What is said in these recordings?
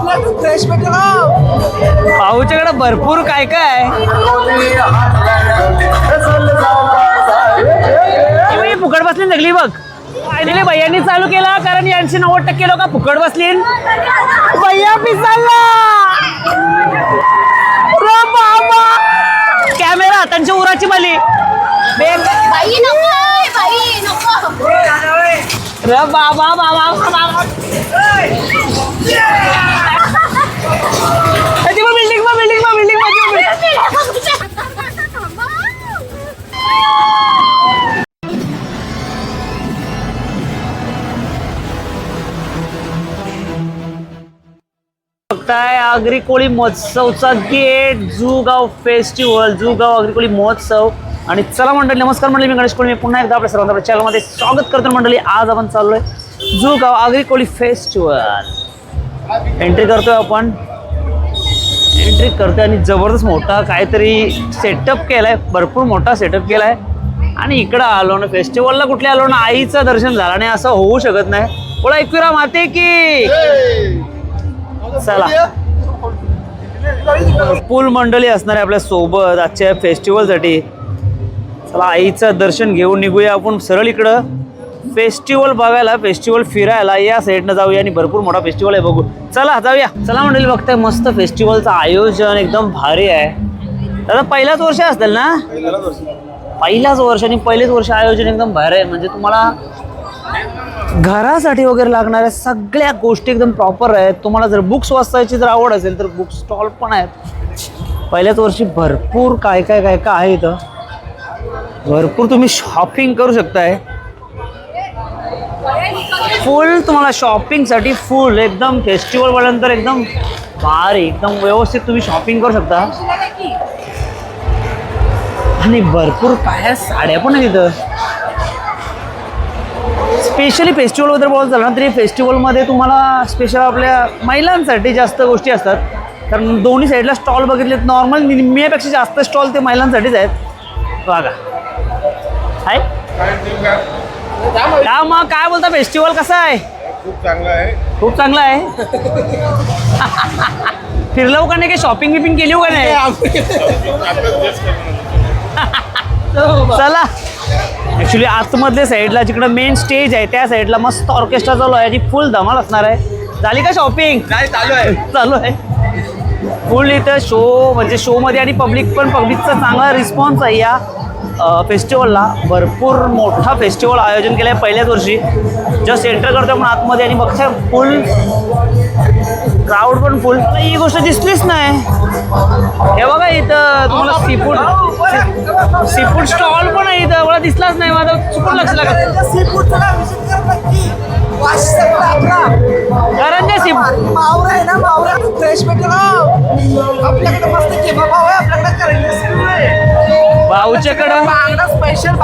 आपल्याकडे फ्रेश भेटेल. पाऊच्याकडे भरपूर काय काय आहे. फुकट बसली सगळी बघ. फायनली भैयांनी चालू केला कारण यांची 90% लोक फुकट बसली. भैया पिसाला कॅमेरा त्यांच्या उराची माली बाबा बाबा बाबा बिल्डिंग बघताय आगरी कोळी महोत्सवचा गेट, जुगाव फेस्टिवल, जुगाव आगरी कोळी महोत्सव. आणि चला मंडळी, नमस्कार मंडळी, मी गणेश कोळी. मी पुन्हा एकदा आपल्या सर्वांना आपल्या चॅनलमध्ये स्वागत करतो मंडळी. आज आपण चाललोय जुगाव आगरी कोळी फेस्टिवल. एंट्री करतोय आणि जबरदस्त मोठा काहीतरी सेटअप केलाय, भरपूर मोठा सेटअप केलाय. आणि इकडं आलो ना, फेस्टिवलला कुठल्या आलो ना, आईचं दर्शन झालं नाही असं होऊ शकत नाही. बोला एकविरा माते की. चला, फुल मंडळी असणार आहे आपल्या सोबत आजच्या फेस्टिवलसाठी. चला आईचं दर्शन घेऊन निघूया आपण सरळ इकडं फेस्टिवल बघायला, फेस्टिवल फिरायला. या साईडनं जाऊया आणि भरपूर मोठा फेस्टिवल आहे, बघू. चला जाऊया. चला मंडळी, बघताय मस्त फेस्टिवलचं आयोजन एकदम भारी आहे. दादा पहिलाच वर्ष असतील ना? पहिलाच वर्ष आणि पहिलेच वर्ष आयोजन एकदम भारी आहे. म्हणजे तुम्हाला घरासाठी वगैरे लागणाऱ्या सगळ्या गोष्टी एकदम प्रॉपर आहेत. तुम्हाला जर बुक्स वाचायची जर आवड असेल तर बुक स्टॉल पण आहेत. पहिल्याच वर्षी भरपूर काय काय काय काय आहे इथं. भरपूर तुम्ही शॉपिंग करू शकताय. फुल तुम्हाला शॉपिंगसाठी फुल एकदम फेस्टिवल वाल्यानंतर एकदम भारी, एकदम व्यवस्थित तुम्ही शॉपिंग करू शकता. आणि भरपूर काय साड्या पण आहेत इथं. स्पेशली फेस्टिवलबद्दल बोलायचं झालं ना तरी फेस्टिवलमध्ये तुम्हाला स्पेशल आपल्या महिलांसाठी जास्त गोष्टी असतात. कारण दोन्ही साईडला स्टॉल बघितले, नॉर्मल निम्म्यापेक्षा जास्त स्टॉल ते महिलांसाठीच आहेत. बघा आहे का. मग काय बोलता, फेस्टिवल कसा आहे? खूप चांगला आहे. खूप चांगला आहे. फिरलो का नाही, काही शॉपिंग बिपिंग केली का नाही? चला, ॲक्च्युली आतमधल्या साईडला जिकडं मेन स्टेज आहे त्या साईडला मस्त ऑर्केस्ट्रा चालू आहे, याची फुल धमाल असणार आहे. झाली का शॉपिंग? नाही, चालू आहे फुल. इथं शो म्हणजे शोमध्ये आणि पब्लिकचा चांगला रिस्पॉन्स आहे या फेस्टिवलला. भरपूर मोठा फेस्टिवल आयोजन केलं आहे पहिल्याच वर्षी. जस्ट एंटर करतो आपण आतमध्ये आणि बघताय फुल क्राऊड पण फुल. ही गोष्ट दिसलीच नाही. हे बघा इथं तुम्हाला सीफूड स्टॉल पण आहे इथं. मला दिसलाच नाही, माझं चुकून लक्ष लागत. करंजा सीफूड मावरा आहे ना, मावरा फ्रेश भेटेल. आपल्याकडे मस्त केव्हा भाव आहे, आपल्याकडे करंजा सीफूड आहे. भाऊच्याकडं बांगडा स्पेशल.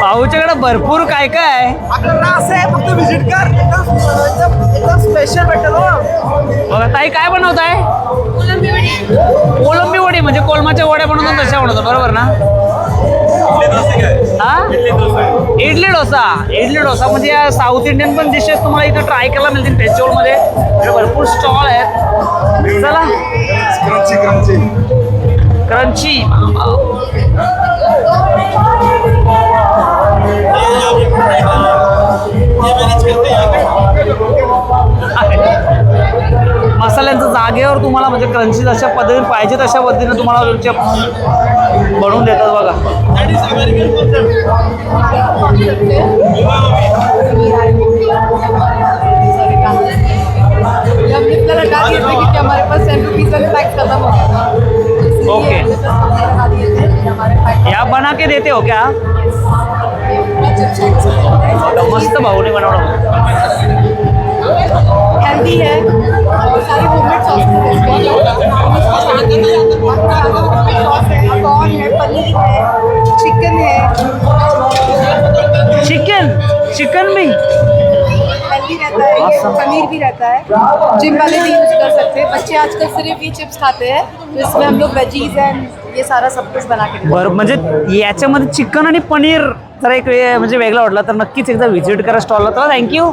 भाऊच्याकडं भरपूर काय काय आहे. आपल्याला असं आहे, फक्त व्हिजिट कर, एकदम स्पेशल भेटेल. बघा ताई, काय बनवत आहे? कोलंबी वडी. म्हणजे कोलमाच्या वड्या बनवतात तशा बनवतात, बरोबर ना? हा, इडली डोसा म्हणजे या साऊथ इंडियन पण डिशेस तुम्हाला इथं ट्राय करायला मिळतील फेस्टिवलमध्ये. भरपूर स्टॉल आहेत. चला, क्रंची मसाल्यांचं जागेवर तुम्हाला म्हणजे क्रंची जशा पद्धतीने पाहिजे तशा पद्धतीने तुम्हाला बनवून देतात. बघा ओके, या बना के देते हो क्या? मस्त भाऊने बनवलं. हेल्दी है, सारी होममेड सॉस है, कॉर्न है, पनीर है, चिकन है. चिकन भी हेल्दी रहता है, ये पनीर भी रहता है. जिम वाले भी यूज कर सकते हैं. बच्चे आजकल सिर्फ ये चिप्स खाते हैं, तो इसमें हम लोग वेजीज एंड ये सारा सब कुछ बना के. बरं, म्हणजे याच्यामध्ये चिकन आणि पनीर जर एक म्हणजे वेगळा वाटला तर नक्कीच एकदा व्हिजिट करा स्टॉलला. तर थँक्यू.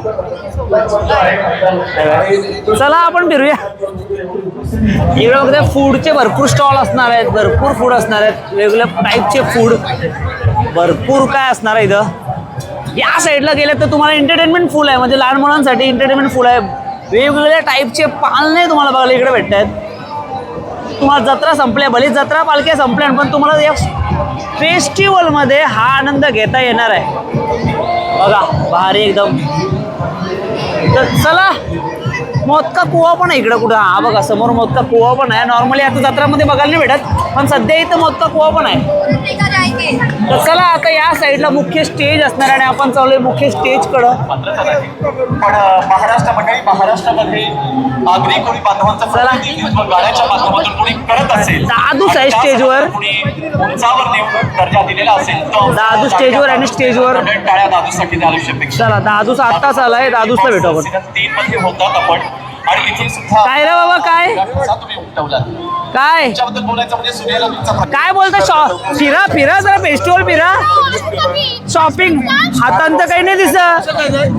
चला आपण फिरूया. इकडे बघते फूडचे भरपूर स्टॉल असणार आहेत, भरपूर फूड असणार आहेत, वेगवेगळ्या टाईपचे फूड भरपूर काय असणार आहे इथं. या साईडला गेले तर तुम्हाला एंटरटेनमेंट फुल आहे, म्हणजे लहान मुलांसाठी एंटरटेनमेंट फुल आहे. वेगवेगळ्या टाईपचे पाळणे तुम्हाला बघायला इकडे भेटत आहेत. तुम्हाला जत्रा संपल्या, भले जत्रा पालख्या संपल्या, पण तुम्हाला या फेस्टिवलमध्ये हा आनंद घेता येणार आहे. बघा भारी एकदम. तर चला, मोदका कुवा पण आहे इकडं कुठं. हा बघा समोर मोदका कुवा पण आहे. नॉर्मली आता जत्रामध्ये बघायला नाही भेटत, पण सध्या इथं मोदका कुवा पण आहे. तर चला आता या साईडला मुख्य स्टेज असणार आणि आपण चाललोय मुख्य स्टेजकडं. पण महाराष्ट्रामध्ये आगरी कोळी बांधवांचा प्रतिनिधित्व गाण्याच्या माध्यमातून कोणी करत असेल, दादूच आहे स्टेजवर. उंचावर नेऊन दर्जा दिलेला असेल तर दादू स्टेजवर आणि स्टेजवर. टाळ्या दादूसाठी झाल्या अपेक्षा. चला दादूच आत्ताच आलाय, दादूला भेटू आपण. 3 मध्ये होतात आपण. आणि इथे सुद्धा काय रे बाबा काय तुम्ही उमटवलात. काय त्याच्याबद्दल बोलायचं म्हणजे सूर्याला तुमचा काय बोलता? फिरा फिरा जरा फेस्टिवल फिरा. शॉपिंग हातांत काही नाही दिसत.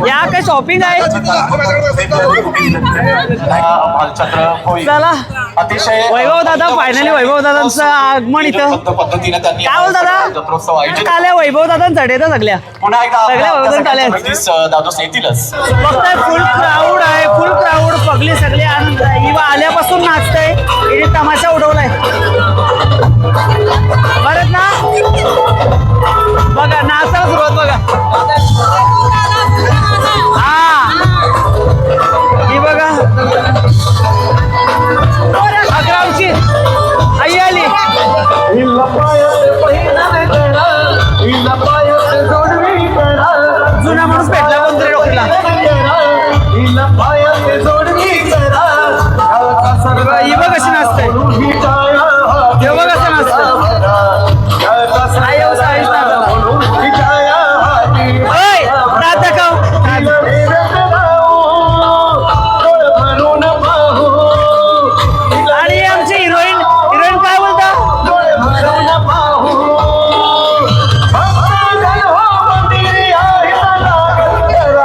या काय शॉपिंग आहे. छत्र होईल. चला अतिशय वैभव दादा, फायनली वैभव दादांचं आगमन इथं. पद्धतीने त्यांनी काय बोल दादा? जत्रोत्सव आयोजित. आल्या वैभव दादांसाठी येतं सगळ्या. पुन्हा एकदा सगळ्या आपल्या वजन आल्या. भेटीस दादोस येतीलच. बघताय फुल क्राऊड आहे, फुल क्राऊड. पगली सगळे आनंद आहे. इवा आल्यापासून नाचतंय, हिने तमाशा उडवलाय. बरं ना, बघा नाचायला सुरुवात बघा. हा ही बघा अकरावची आई आली. जुना माणूस भेटला कोणतरी डोक्याला. ही बघ कशी नाचते, हे बघ कसं नाचतं. आणि आमची हिरोईन काय बोलता.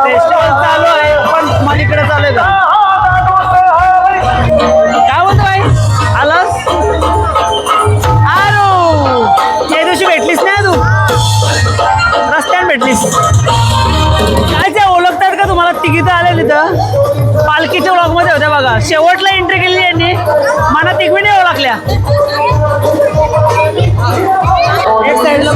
फेस्टिवल चालू आहे पण मलीकडे चालू आहे का. काय बोलतो भाई, आलास. आलो त्या दिवशी भेटलीस नाही तू, रस्त्यात भेटलीस. काय ते ओळखतात का तुम्हाला? तिघीचं आले तिथं पालखीच्या व्लॉगमध्ये होत्या बघा. शेवटला एंट्री केली यांनी, मला तिघी नाही ओळखल्या. एक साईडला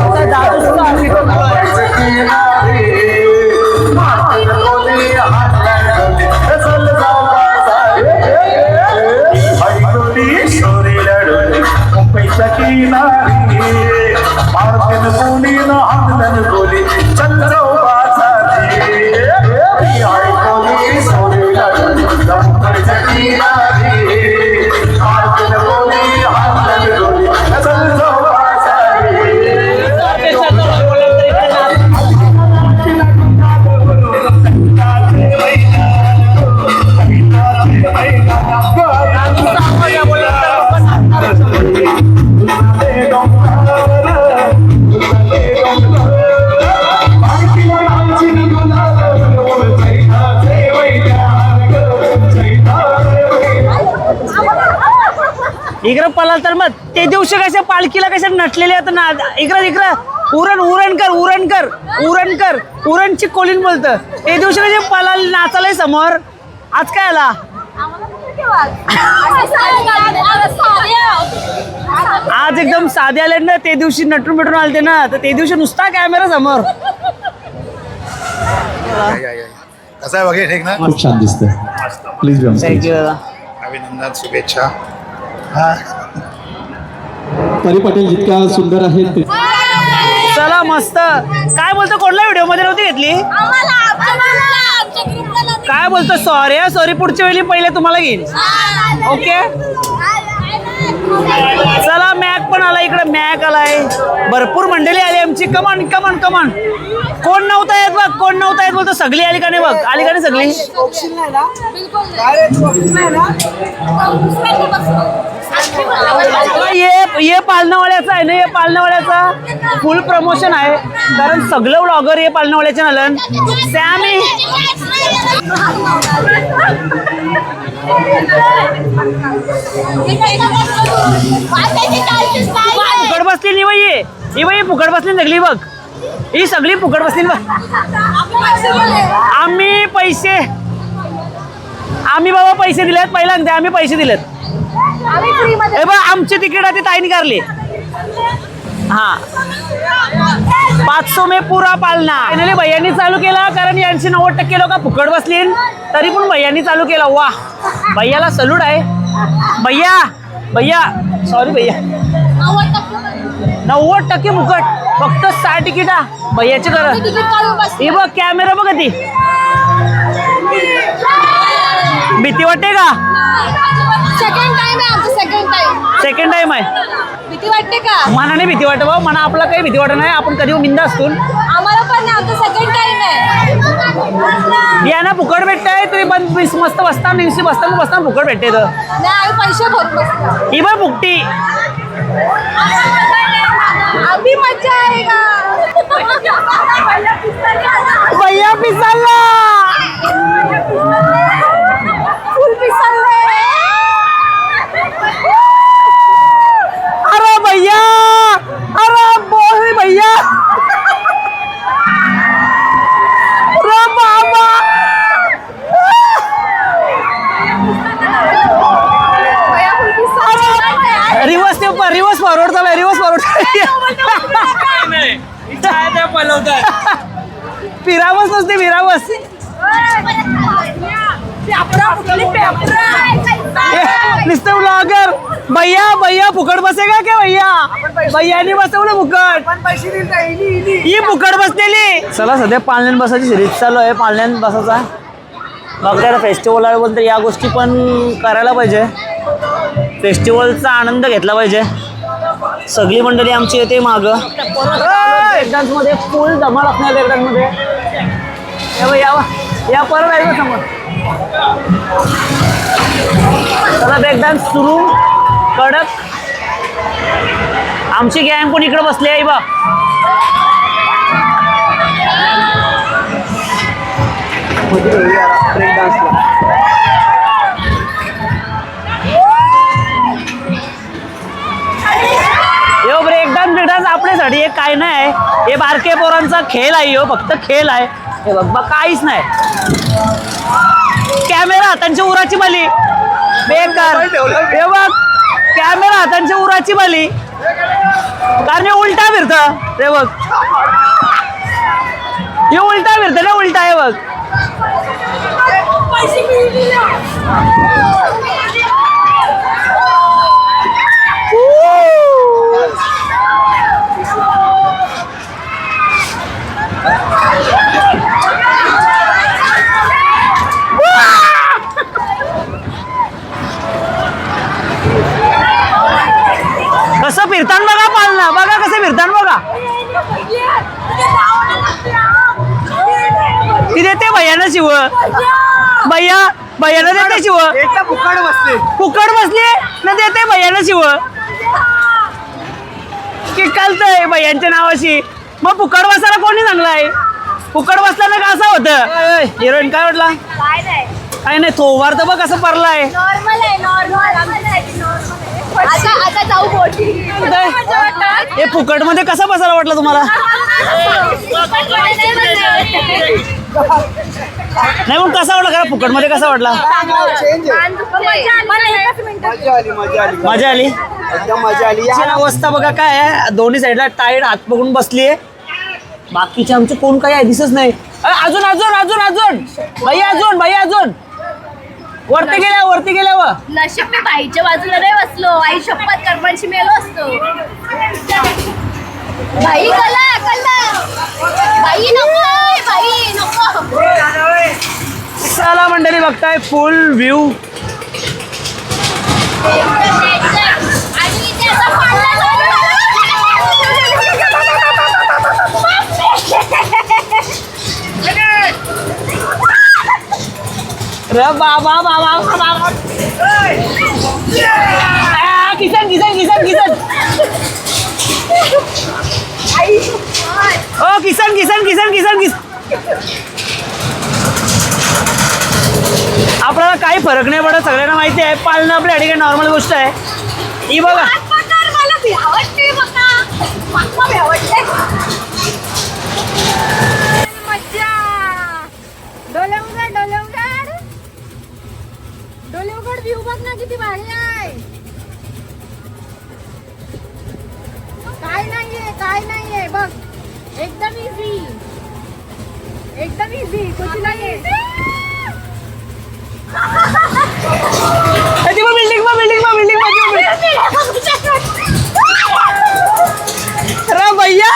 इकडं पळाल तर मग ते दिवशी कशा पालखीला कशा नटलेले आहेत ना. इकडं उरणची कोलीन बोलतं. ते दिवशी कसे पळाल नाचालय समोर. आज काय आला आज एकदम साधे आले ना. ते दिवशी नटून बिटून आलते ना, तर ते दिवशी नुसता कॅमेरा समोर. कसं आहे वगैरे ठीक ना. खूप छान दिसतंय. प्लीज थँक्यू दादा. अभिनंदन, शुभेच्छा. परी पाटील जितका सुंदर आहे ते चला मस्त. काय बोलतो, कोणत्या व्हिडिओ मध्ये नव्हती घेतली. काय बोलतो, सॉरी पुढच्या वेळी पहिले तुम्हाला घेईन. ओके चला मॅक पण आला इकडे, मॅक आलाय, भरपूर मंडळी आली आमची. कमान कमान कमान. कोण नव्हता येत बघ, कोण नव्हता येत बोलतो. सगळी आली का नाही बघ, आली का नाही सगळी. ऑप्शन नाही ना काय रे तू ऑप्शन नाही ना ये पालनावाड्याचा आहे ना, हे पालनावाड्याचा फुल प्रमोशन आहे. कारण सगळं व्लॉगर हे पालनावाड्याचे नलन. सॅमी फुकट बसली नाही बाई, ही बाई फुकट बसली सगळी बघ, ही सगळी फुकट बसली बघ. आम्ही बाबा पैसे दिलेत पहिल्यांदा, आम्ही पैसे दिलेत. हे बघ आमची तिकीट ती ताईने काढली. हा 500 में पुरा पालना. फायनली भैयांनी चालू केला, कारण यांची 90% लोक फुकट बसली, तरी पण भैयांनी चालू केला. वा भैयाला सल्यूट आहे. भैया भैया सॉरी भैया 90% फुकट, फक्त 60 तिकीटा भैयाची गरज. हे बघ कॅमेरा बघ ती. भीती वाटते का. सेकंड टाइम आहे. भीती वाटते का. मनाने भीती वाटते बाबा, मना आपला काही भीती वाटत नाही. आपण कधी बिंदा असतो. आम्हाला पण नाही, आमचं सेकंड टाइम आहे. या ना फुकट भेटताय तुम्ही, पण मस्त बसता निघशी बसता फुकट भेटते. तर नाही आम्ही पैसे भरून बसतो. ही बघ फुकटी. अभी मजा आएगा. भैया पिसाला फुल पिसलले. अरे भैया, अरे बोल भैया, अरे बाबा. रिवर्स फॉरवर्ड झालाय, रिवर्स फॉरवर्ड. फिरावस नसते, फिरावस. नुसतं ब्लॉगर. भैया भैया फुकट बसेगा क्या भैया. भैयानी बसवलं फुकट, पण पैसे दिले ही फुकट बसलेली. चला सध्या पाळण्यात बसायची सिरीज चालू आहे. पाळण्यात बसायचा बघा, फेस्टिवल आहे बोलतो. या गोष्टी पण करायला पाहिजे, फेस्टिवलचा आनंद घेतला पाहिजे. सगळी मंडळी आमची येते मागं. डान्समध्ये फुल धमाल असणार ब्रेक डान्समध्ये. या परत आहे का समोर. चला ब्रेक डान्स सुरू कडक. आमची गँग पण इकडे बसली आहे बा. ब्रेक डान्सला यो ब्रेक डान्स आपल्यासाठी एक काय नाही आहे. हे बारके पोरांचा खेळ आहे, यो फक्त खेळ आहे. हे बघ बघ काहीच नाही. कॅमेरा हातांच्या उराची बाली बेकार. हे बघ कॅमेरा हातांच्या उराची बाली, कारण हे उलटा फिरत. ते बघ हे उलटा फिरत ना, उलटा आहे बघ. कसं फिरतान बघा पालना, बघा कसं फिरतान बघा. ती देते भैयानं शिव. भैयानं देते शिव. फुकट बसले, फुकट बसली ना, देते भैयानं शिव. की चालतंय भैयांच्या नावाशी. मग फुकट बसायला कोणी चांगलाय. फुकट बसल्यानं का असं होतं. हिरोईन काय वाटला. काय नाही थोवार तर बघ कसं पडलाय. नॉर्मल आहे, नॉर्मल. आता जाऊ बोटी. हे फुकट मध्ये कसं बसायला वाटलं तुम्हाला. नाही मग कसा वाटला खरं फुकट मध्ये कसा वाटला. मजा आली. एकदम मजा आली. याची अवस्था बघा काय आहे. दोन्ही साईडला टाईट हात पकडून बसली आहे. बाकीचे आमचे कोण काही आहे दिसत नाही. अजून अजून अजून अजून भैया अजून भैया अजून वरती गेल्या व. नशीब मी बाईच्या बाजूला नाही बसलो. आई शपथ कर्मांशी मेलो असतो. बाई बाई नको. चला मंडळी बघताय फुल व्ह्यू. आणि रे बाबा बाबा बाबा किसन किसन किसन किसन ओ किसन किसन किसन किसन किसन आपल्याला काही फरक नाही पडत, सगळ्यांना माहिती आहे पाळणं आपल्या ठिकाणी नॉर्मल गोष्ट आहे. ही बघा डोलेवगड व्ह्यू बघ ना किती भारी आहे. काय नाहीये बघ, एकदम इझी कुछ नाहीये. बिल्डिंग अरे भैया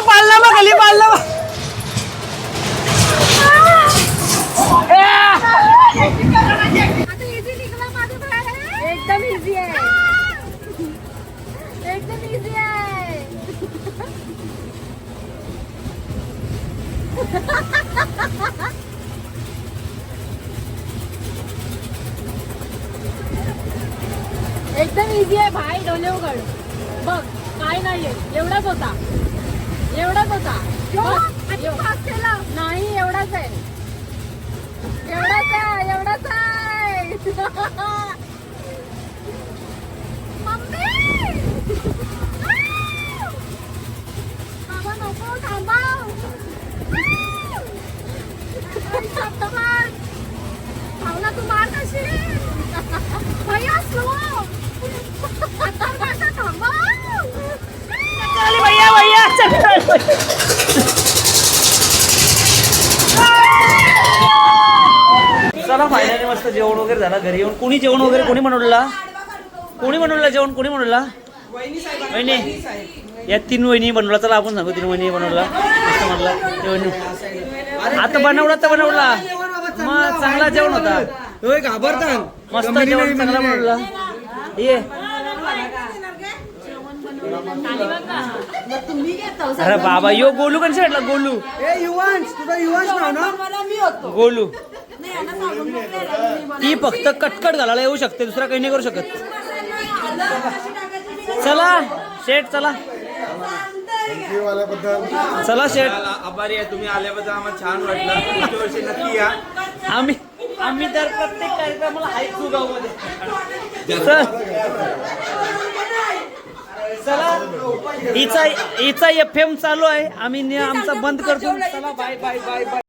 पालना बा खाली पालना बा एकदम इझी आहे. एकदम इझी आहे भाई. डोलेवगड बघ, काय नाहीये, एवढाच होता. नाही एवढाच आहे. मम्मी बाबा नको थांबा. भावना तू मार कशी भैया स्लो थांबा. भैया भैया चला फायनली मस्त जेवण वगैरे झालं. घरी येऊन कोणी जेवण वगैरे कोणी बनवलेला जेवण कोणी बनवलेला? वहिनी या 3 वहिनी बनवला. चला आपण सांगू 3 वहिनी बनवला. मस्त म्हणला आता बनवला मग चांगला जेवण होता. मस्त जेवण चांगला बनवला. ये अरे बाबा यो गोलू कशी वाटला? गोलू ती फक्त कटकट घालायला येऊ शकते, दुसरा काही नाही करू शकत. चला शेठ चला शेठ आभारी आहे तुम्ही आल्याबद्दल. आम्हाला छान वाटलं. पुढच्या वर्षी नक्की या. आम्ही तर प्रत्येक कार्यक्रमाला ऐकू गावमध्ये. चला हिचा FM चालू आहे. आम्ही आमचा बंद करतो. चला बाय बाय बाय बाय.